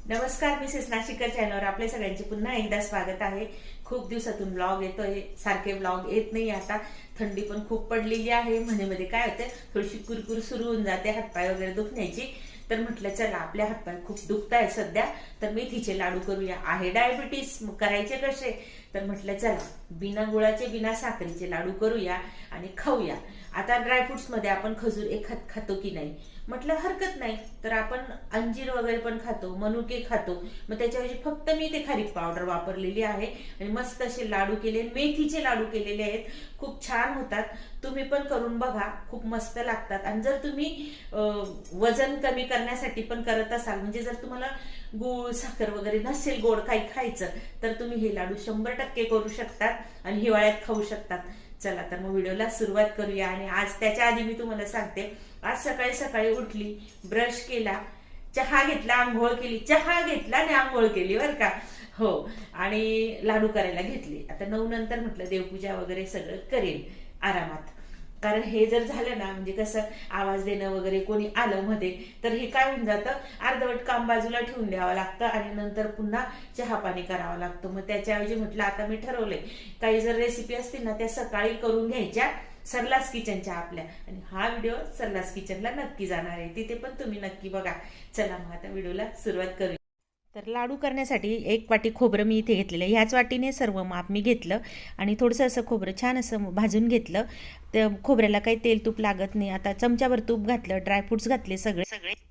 नमस्कार, मिसेस नाशिकर चॅनलवर आपल्या सगळ्यांचे पुन्हा एकदा स्वागत आहे। खूप दिवसातून ब्लॉग येतोय, सारखे ब्लॉग येत नाही। आता थंडी पण खूप पडलेली आहे, मध्ये काय होते थोडीशी कुरकुर सुरू होऊन जाते हातपाय वगैरे दुखण्याची। तर म्हटलं चला आपल्या हातपाय खूप दुखताय सध्या, तर मेथीचे लाडू करूया। आहे डायबिटीस, मग करायचे कसे? तर म्हटलं चला बिना गुळाचे बिना साखरेचे लाडू करूया आणि खाऊया। आता ड्रायफ्रुट्स मध्ये आपण खजूर एखाद खातो की नाही, म्हटलं हरकत नाही। तर आपण अंजीर वगैरे पण खातो, मनुके खातो, मग त्याच्याऐवजी फक्त मी ते खारीक पावडर वापरलेली आहे आणि मस्त असे लाडू केले, मेथीचे लाडू केलेले आहेत। खूप छान होतात, तुम्ही पण करून बघा, खूप मस्त लागतात। आणि जर तुम्ही वजन कमी करण्यासाठी पण करत असाल, म्हणजे जर तुम्हाला गूळ साखर वगैरे नसेल, गोड काही खायचं, तर तुम्ही हे लाडू 100% करू शकतात आणि हिवाळ्यात खाऊ शकतात। चला तर मग व्हिडिओला सुरुवात करूया। आणि आज त्याच्या आधी मी तुम्हाला सांगते, आज सकाळी सकाळी उठली, ब्रश केला, चहा घेतला, आंघोळ केली, चहा घेतला आणि आंघोळ केली बरं का। हो, आणि लाडू करायला घेतले। आता 9 नंतर म्हटलं देवपूजा वगैरे सगळं करेल आरामात, कारण हे जर झालं ना, म्हणजे कसं आवाज देणं वगैरे कोणी आलं मध्ये, तर हे काय होऊन जातं, अर्धवट काम बाजूला ठेवून द्यावं लागतं आणि नंतर पुन्हा चहा पाणी करावं लागतं। मग त्याच्याऐवजी म्हटलं आता मी ठरवलंय, काही जर रेसिपी असतील ना त्या सकाळी करून घ्यायच्या सरलास किचनच्या आपल्या, आणि हा व्हिडिओ सरलास किचनला नक्की जाणार आहे, तिथे पण तुम्ही नक्की बघा। चला मग आता व्हिडिओला सुरुवात करूया। तर लाडू करण्यासाठी 1 वाटी खोबरं मी इथे घेतलेलं आहे। ह्याच वाटीने सर्व माप मी घेतलं आणि थोडंसं असं खोबरं छान असं भाजून घेतलं। त्या खोबऱ्याला काही तेल तूप लागत नाही। आता चमच्याभर तूप घातलं, ड्रायफ्रुट्स घातले सगळे,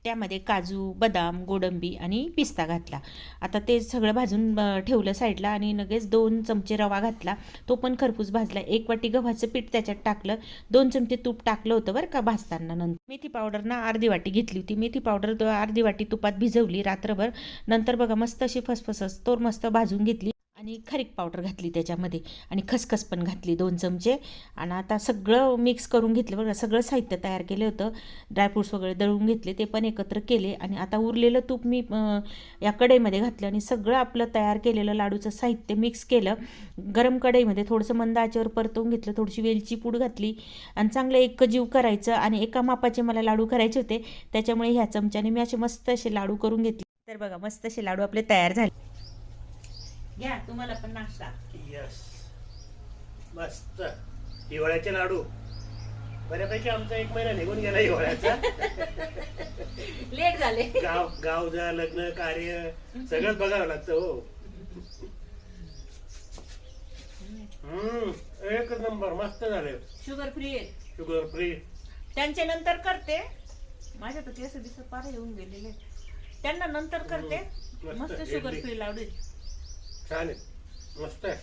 त्यामध्ये काजू, बदाम, गोडंबी आणि पिस्ता घातला। आता ते सगळं भाजून ठेवलं साईडला आणि लगेच 2 चमचे रवा घातला, तो पण खरपूस भाजला। 1 वाटी गव्हाचं पीठ त्याच्यात टाकलं, 2 चमचे तूप टाकलं होतं बरं का भाजताना। नंतर मेथी पावडर ना अर्धी वाटी घेतली होती, मेथी पावडर अर्धी वाटी तुपात भिजवली रात्रभर। नंतर बघा मस्त अशी फसफसस तोर मस्त भाजून घेतली आणि खारीक पावडर घातली त्याच्यामध्ये, आणि खसखस पण घातली 2 चमचे। आणि आता सगळं मिक्स करून घेतलं बघा, सगळं साहित्य तयार केलं होतं, ड्रायफ्रुट्स वगैरे दळून घेतले, ते पण एकत्र केले। आणि आता उरलेलं तूप मी या कढईमध्ये घातलं आणि सगळं आपलं तयार केलेलं लाडूचं साहित्य मिक्स केलं। गरम कढईमध्ये थोडंसं मंद आचेवर परतवून घेतलं, थोडीशी वेलची पूड घातली आणि चांगलं एकजीव करायचं। आणि एका मापाचे मला लाडू करायचे होते, त्याच्यामुळे ह्या चमच्याने मी असे मस्त असे लाडू करून घेतले। तर बघा मस्त असे लाडू आपले तयार झाले। घ्या तुम्हाला पण नाश्ता। यस, मस्त हिवाळ्याचे लाडू। बऱ्यापैकी आमचा 1 महिना निघून गेला हिवाळ्याचा। लेट झाले, गाव जा, लग्न कार्य सगळंच बघावं लागतं हो। एक नंबर मस्त झाले। शुगर फ्री आहे, शुगर फ्री। त्यांच्या नंतर करते, माझ्या तर केस दिसत पार येऊन गेलेले, त्यांना नंतर करते। मस्त शुगर फ्री लाडू छान आहे, मस्त आहे।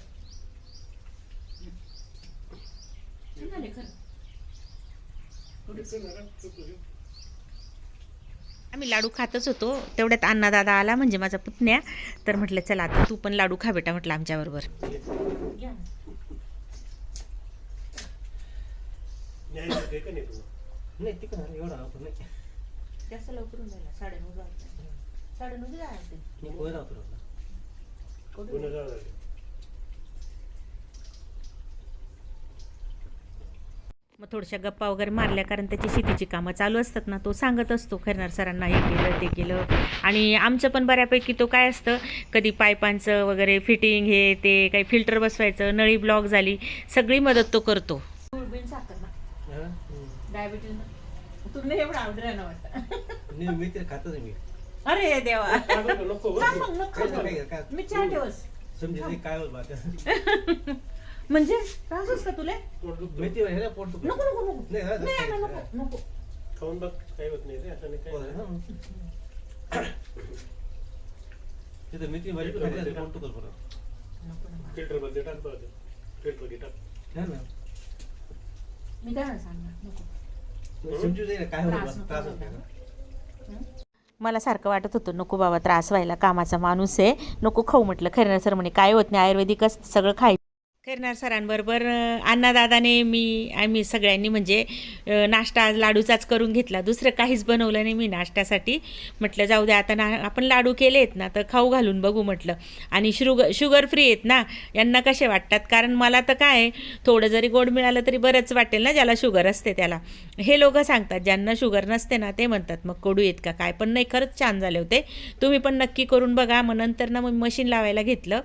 आम्ही लाडू खातच होतो, तेवढ्यात अण्णा दादा आला, म्हणजे माझा पुतण्या। तर म्हटलं चला आता तू पण लाडू खा बेटा, म्हटलं आमच्या बरोबर। जास्त लवकर होऊन जायला, 9:30 जायचे। मग थोड्याशा गप्पा वगैरे मारल्या, कारण त्याची शेतीची कामं चालू असतात ना, तो सांगत असतो खैरनार सरांना हे केलं ते केलं। आणि आमचं पण बऱ्यापैकी तो काय असतं, कधी पाईपांचं वगैरे फिटिंग, हे ते काही फिल्टर बसवायचं, नळी ब्लॉक झाली, सगळी मदत तो करतो। डायबिटीज तुम्ही एवढं आवडत ना वाटतं, मी ते खातच मी। अरे देवा, नको मी 4 दिवस समजे काय होत बात म्हणजे त्रासच का तुला? मेथी आहे ना, पोट दुखत नको नको नको नाही नको नको, खाऊन बघ, काही होत नाही रे, असं नाही काय। तिथे मेथी भाजी खायची, पोट दुखत बरं। फिल्टर मध्ये टाक बरं, फिल्टर मध्ये टाक ना। मी काय सांगणार, नको समजू दे काय होत त्रास होतो। मला सारखं वाटत होतं नको बाबा, त्रास व्हायला, कामाचा माणूस आहे, नको खाऊ म्हटलं। खैरनार सर म्हणे काय होत नाही, आयुर्वेदिकच सगळं खायचं। खैरनार सरांबरोबर अण्णादादाने आम्ही सगळ्यांनी म्हणजे नाश्ता आज लाडूचाच करून घेतला. दुसरं काहीच बनवलं नाही मी नाश्त्यासाठी. म्हटलं जाऊ द्या आता आपण लाडू केले आहेत ना तर खाऊ घालून बघू म्हटलं. आणि शुगर फ्री आहेत ना, यांना कसे वाटतात, कारण मला तर काय थोडं जरी गोड मिळालं तरी बरंच वाटेल ना ज्याला शुगर असते त्याला. हे लोक सांगतात ज्यांना शुगर नसते ना ते म्हणतात मग कडू येत का काय, पण नाही खरंच छान झाले होते. तुम्ही पण नक्की करून बघा. मग नंतर ना मग मशीन लावायला घेतलं.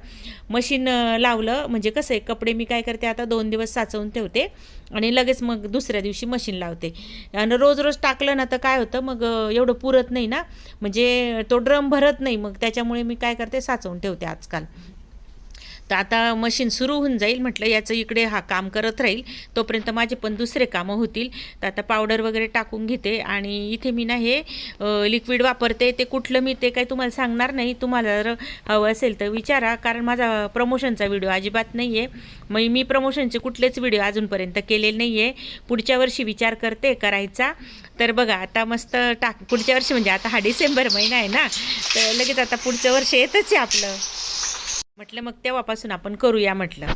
मशीन लावलं म्हणजे कसं आहे, कपडे मी काय करते आता 2 दिवस साचवून ठेवते आणि लगेच मग दुसऱ्या दिवशी मशीन लावते. आणि रोज रोज टाकलं ना तर काय होतं मग एवढं पुरत नाही ना, म्हणजे तो ड्रम भरत नाही. मग त्याच्यामुळे मी काय करते साचवून ठेवते आजकाल. तर आता मशीन सुरू होऊन जाईल म्हटलं, याचं इकडे हा काम करत राहील तोपर्यंत माझे पण दुसरे कामं होतील. तर आता पावडर वगैरे टाकून घेते. आणि इथे मी ना हे लिक्विड वापरते. ते कुठलं मी ते काही तुम्हाला सांगणार नाही, तुम्हाला जर हवं असेल तर विचारा, कारण माझा प्रमोशनचा व्हिडिओ अजिबात नाही आहे. मग मी प्रमोशनचे कुठलेच व्हिडिओ अजूनपर्यंत केलेले नाही आहे. पुढच्या वर्षी विचार करते करायचा. तर बघा आता मस्त पुढच्या वर्षी म्हणजे आता हा डिसेंबर महिना आहे ना, तर लगेच आता पुढचं वर्ष येतच आहे आपलं. म्हटलं मग तेव्हापासून आपण करूया म्हटलं.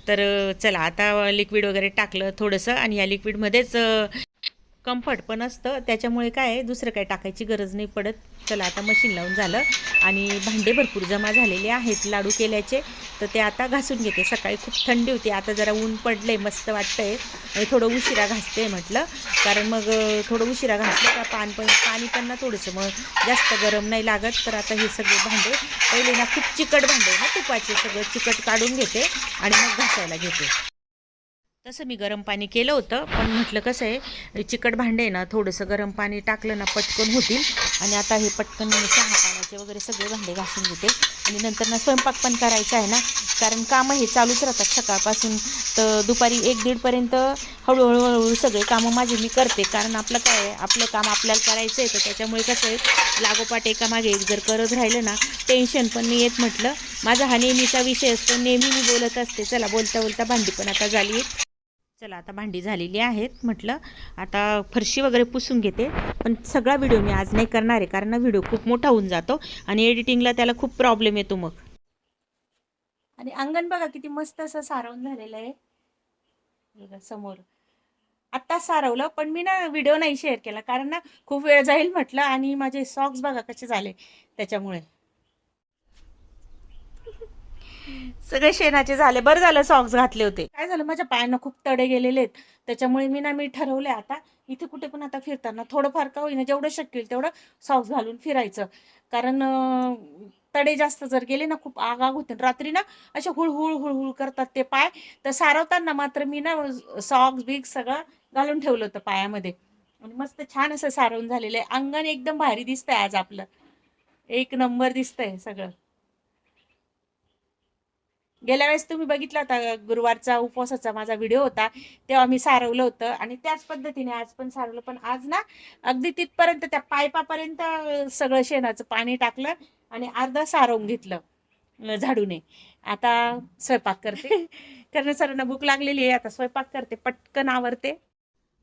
तर चला आता लिक्विड वगैरे टाकलं थोडंसं, आणि या लिक्विडमध्येच कम्फर्ट पण असतं, त्याच्यामुळे काय दुसरं काय टाकायची गरज नाही पडत. चला आता मशीन लावून झालं आणि भांडे भरपूर जमा झालेले आहेत लाडू केल्याचे, तर ते आता घासून घेते. सकाळी खूप थंडी होती, आता जरा ऊन पडले, मस्त वाटतंय. आणि थोडं उशिरा घासते म्हटलं, कारण मग थोडं उशिरा घासलं का पाणी पण ना थोडंसं मग जास्त गरम नाही लागत. तर आता हे सगळे भांडे पहिले ना खूप चिकट भांडे ना तुपाचे, सगळं चिकट काढून घेते आणि मग घासायला घेते. तसं मी गरम पाणी केलं होतं, पण म्हटलं कसं आहे चिकट भांडे आहे ना, थोडंसं गरम पाणी टाकलं ना पटकन होतील. आणि आता हे पटकन चहा पाण्याचे वगैरे सगळे भांडे घासून घेते. आणि नंतर ना स्वयंपाक पण करायचा आहे ना, कारण कामं हे चालूच राहतात सकाळपासून तर दुपारी 1-1:30पर्यंत हळूहळू सगळे कामं माझे मी करते. कारण आपलं काय आहे, आपलं काम आपल्याला करायचं आहे, तर त्याच्यामुळे कसं आहे लागोपाठ एकामागे एक जर करत राहिलं ना टेन्शन पण नाही येत. म्हटलं माझा हा नेहमीचा विषय असतो, नेहमी मी बोलत असते. चला बोलता बोलता भांडी पण आता झाली. चला आता भांडी झालेली आहेत. म्हटलं आता फरशी वगैरे पुसून घेते. पण सगळा व्हिडिओ मी आज नाही करणार आहे, कारण व्हिडिओ खूप मोठा होऊन जातो आणि एडिटिंगला त्याला खूप प्रॉब्लेम येतो मग. आणि अंगण बघा किती मस्त असं सारवून झालेलं आहे बघा समोर. आत्ताच सारवलं, पण मी ना व्हिडिओ नाही शेअर केला, कारण ना खूप वेळ जाईल म्हटलं. आणि माझे सॉक्स बघा कसे झाले त्याच्यामुळे. सगळे शेणाचे झाले. बरं झालं सॉक्स घातले होते. काय झालं माझ्या पायांना खूप तडे गेलेले आहेत, त्याच्यामुळे मी ठरवले आता इथे कुठे पण आता फिरताना थोडंफार का होईना जेवढं शक्य होईल तेवढं सॉक्स घालून फिरायचं. कारण तडे जास्त जर गेले ना खूप आग होते. रात्री ना असे हुळहुळ हुळहुळ करतात ते पाय. तर सारवताना मात्र मी ना सॉक्स बिग सगळं घालून ठेवलं होतं पायामध्ये. आणि मस्त छान असं सारवून झालेलं आहे. अंगण एकदम भारी दिसतंय आज आपलं, एक नंबर दिसतंय सगळं. गेल्या वेळेस तुम्ही बघितला होता गुरुवारचा उपवासाचा माझा व्हिडिओ होता, तेव्हा मी सारवलं होतं. आणि त्याच पद्धतीने आज पण सारवलं, पण आज ना अगदी तिथपर्यंत त्या पायपापर्यंत सगळं शेणाचं पाणी टाकलं आणि अर्ध सारवून घेतलं झाडूने. आता स्वयंपाक करते. कारण सरांना भूक लागलेली आहे, आता स्वयंपाक करते, पटकन आवरते.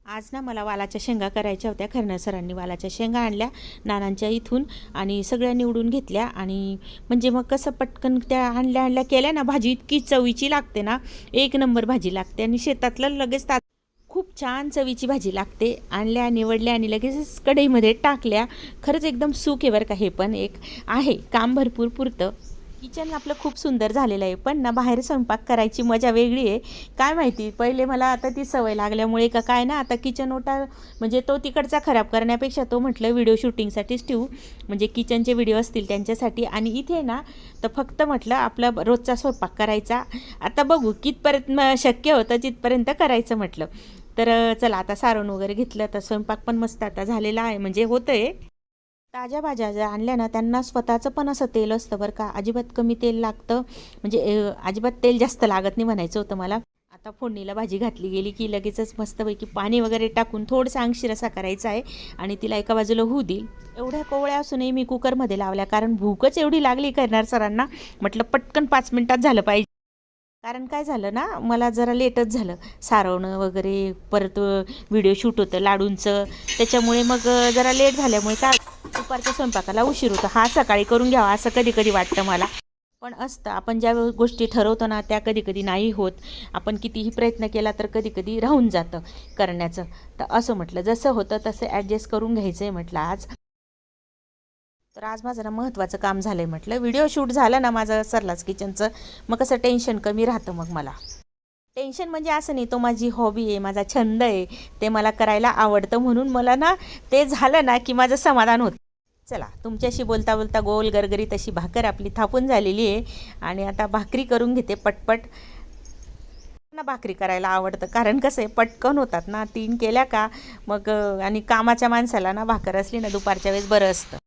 आज ना मला वालाच्या शेंगा करायच्या होत्या. खैरनार सरांनी वालाच्या शेंगा आणल्या नानांच्या इथून आणि सगळ्या निवडून घेतल्या. आणि म्हणजे मग कसं पटकन त्या आणल्या केल्या ना, भाजी इतकी चवीची लागते ना, एक नंबर भाजी लागते. आणि शेतातलं लगेच खूप छान चवीची भाजी लागते. आणल्या निवडल्या आणि लगेच कढईमध्ये टाकल्या. खरंच एकदम सुख आहे बरं का. हे पण एक आहे काम, भरपूर पुरतं. किचन आपलं खूप सुंदर झालेलं आहे, पण ना बाहेर स्वयंपाक करायची मजा वेगळी आहे. काय माहिती पहिले मला आता ती सवय लागल्यामुळे का काय ना, आता किचन ओटा म्हणजे तो तिकडचा खराब करण्यापेक्षा तो म्हटलं व्हिडिओ शूटिंगसाठीच ठेवू, म्हणजे किचनचे व्हिडिओ असतील त्यांच्यासाठी. आणि इथे ना तर फक्त म्हटलं आपला रोजचा स्वयंपाक करायचा. आता बघू कितपर्यंत शक्य होतं तिथपर्यंत करायचं म्हटलं. तर चला आता सारण वगैरे घेतलं, तर स्वयंपाक पण मस्त आता झालेला आहे, म्हणजे होतं आहे. ताज्या भाज्या ज्या आणल्या ना त्यांना स्वतःचं पण असं तेल असतं बरं का, अजिबात कमी तेल लागतं, म्हणजे अजिबात तेल जास्त लागत नाही म्हणायचं होतं मला. आता फोडणीला भाजी घातली गेली की लगेचच मस्तपैकी पाणी वगैरे टाकून थोडंसं अंगशीर असा करायचा आहे आणि तिला एका बाजूला होऊ देईल. एवढ्या कोवळ्या असूनही मी कुकरमध्ये लावल्या, कारण भूकच एवढी लागली खैरनार सरांना. म्हटलं पटकन 5 मिनिटात झालं पाहिजे. कारण काय झालं ना, मला जरा लेटच झालं सारवणं वगैरे, परत व्हिडिओ शूट होतं लाडूंचं, त्याच्यामुळे मग जरा लेट झाल्यामुळे काय दुपारच्या स्वयंपाकाला उशीर होतो. हा सकाळी करून घ्यावा असं कधी कधी वाटतं मला. पण असतं, आपण ज्या गोष्टी ठरवतो ना त्या कधी कधी नाही होत. आपण कितीही प्रयत्न केला तर कधी कधी राहून जातं करण्याचं. तर असं म्हटलं जसं होतं तसं ॲडजस्ट करून घ्यायचं आहे म्हटलं आज. तर आज माझं ना महत्त्वाचं काम झालं आहे म्हटलं. व्हिडिओ शूट झालं ना माझं सरलाच किचनचं, मग कसं टेन्शन कमी राहतं. मग मला टेन्शन म्हणजे असं नाही, तो माझी हॉबी आहे, माझा छंद आहे, ते मला करायला आवडतं, म्हणून मला ना ते झालं ना की माझं समाधान होतं. चला, तुमच्याशी बोलता बोलता गोल गरगरीत अशी भाकर आपली थापून झालेली आहे. आणि आता भाकरी करून घेते पटपट. ना भाकरी करायला आवडतं, कारण कसं आहे पटकन होतात ना, 3 केल्या का मग आणि कामाच्या माणसाला ना भाकर असली ना दुपारच्या वेळेस बरं असतं.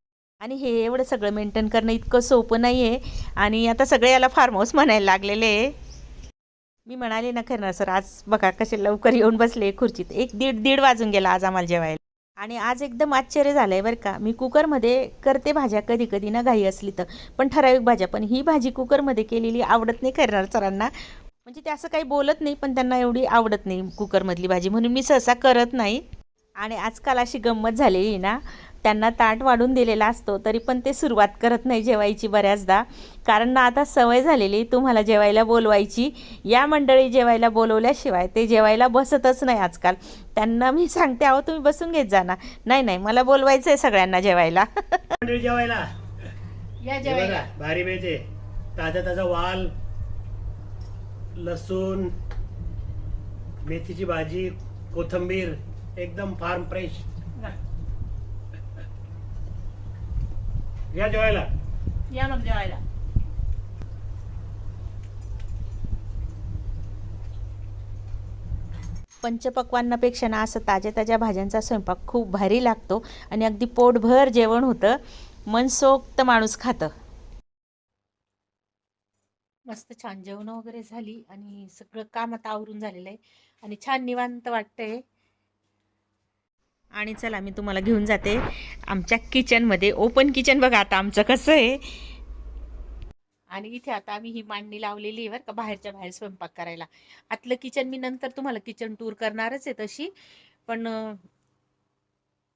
आणि हे एवढं सगळं मेंटेन करणं इतकं सोपं नाही आहे. आणि आता सगळे याला फार्म हाऊस म्हणायला लागलेले आहे. मी म्हणाले ना खरं सर, आज बघा कसे लवकर येऊन बसले खुर्चीत. 1-1:30 वाजून गेला आज आम्हाला जेवायला. आणि आज एकदम आश्चर्य झालं आहे बरं का. मी कुकरमध्ये करते भाज्या कधी कधी ना घाई असली तर, पण ठराविक भाज्या. पण ही भाजी कुकरमध्ये केलेली आवडत नाही करणार सरांना. म्हणजे ते असं काही बोलत नाही, पण त्यांना एवढी आवडत नाही कुकरमधली भाजी, म्हणून मी सहसा करत नाही. आणि आजकाल अशी गंमत झालेली ना, त्यांना ताट वाढून दिलेला असतो तरी पण ते सुरुवात करत नाही जेवायची बऱ्याचदा. कारण ना आता सवय झालेली तुम्हाला जेवायला बोलवायची. या मंडळी जेवायला बोलवल्याशिवाय ते जेवायला बसतच नाही आजकाल. त्यांना मी सांगते, अहो तुम्ही बसून घेत जा ना. नाही नाही, मला बोलवायचं आहे सगळ्यांना जेवायला. मंडळी जेवायला या हे जेवायला. बघा, भारी मिळते. ताजा ताजा वाल, लसूण, मेथीची भाजी, कोथिंबीर, एकदम फार्म फ्रेश. या जेवायला. या मग जेवायला. पंचपक्वान्नापेक्षा ना असं ताज्या ताज्या भाज्यांचा स्वयंपाक खूप भारी लागतो. आणि अगदी पोटभर जेवण होतं, मनसोक्त माणूस खातं. मस्त छान जेवण वगैरे झाली आणि सगळं काम आता आवरून झालेलं आहे. आणि छान निवांत वाटतंय. आणि चला, मी तुम्हाला घेऊन जाते आमच्या किचनमध्ये. ओपन किचन बघा आता आमचं कसं आहे. आणि इथे आता आम्ही ही मांडणी लावलेली आहे बरं का, बाहेरच्या बाहेर स्वयंपाक करायला. आतलं किचन मी नंतर तुम्हाला किचन टूर करणारच आहे तशी. पण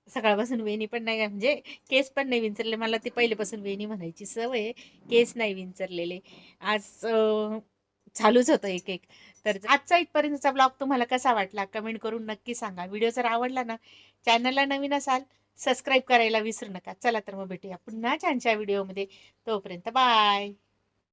सकाळपासून वेणी पण नाही, म्हणजे केस पण नाही विंचरले. मला ते पहिलेपासून वेणी म्हणायची सवय आहे, केस नाही विंचरलेले. आज चालूच होतं एक एक. तर आजचा इथपर्यंतचा ब्लॉग तुम्हाला कसा वाटला कमेंट करून नक्की सांगा. व्हिडिओ जर आवडला ना, चॅनलला नवीन असाल सबस्क्राईब करायला विसरू नका. चला तर मग भेटूया पुन्हा छानशा व्हिडिओमध्ये. तोपर्यंत बाय.